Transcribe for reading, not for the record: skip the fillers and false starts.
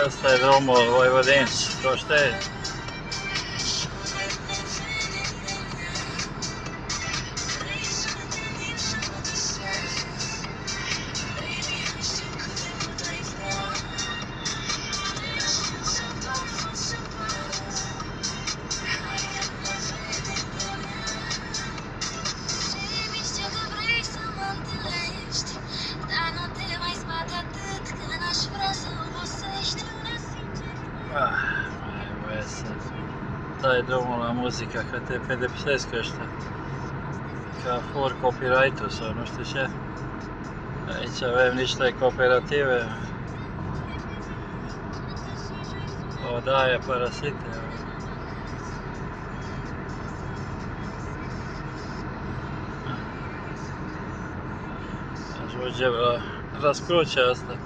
Ăsta e drumul Voivodinți, Coștei. Mai voie să dai drumul la muzică, că te pedepsesc ăștia. Că fur copyright-ul sau nu știu ce. Aici avem niște cooperative. O daie părăsite. Ajungem la răscrucea asta.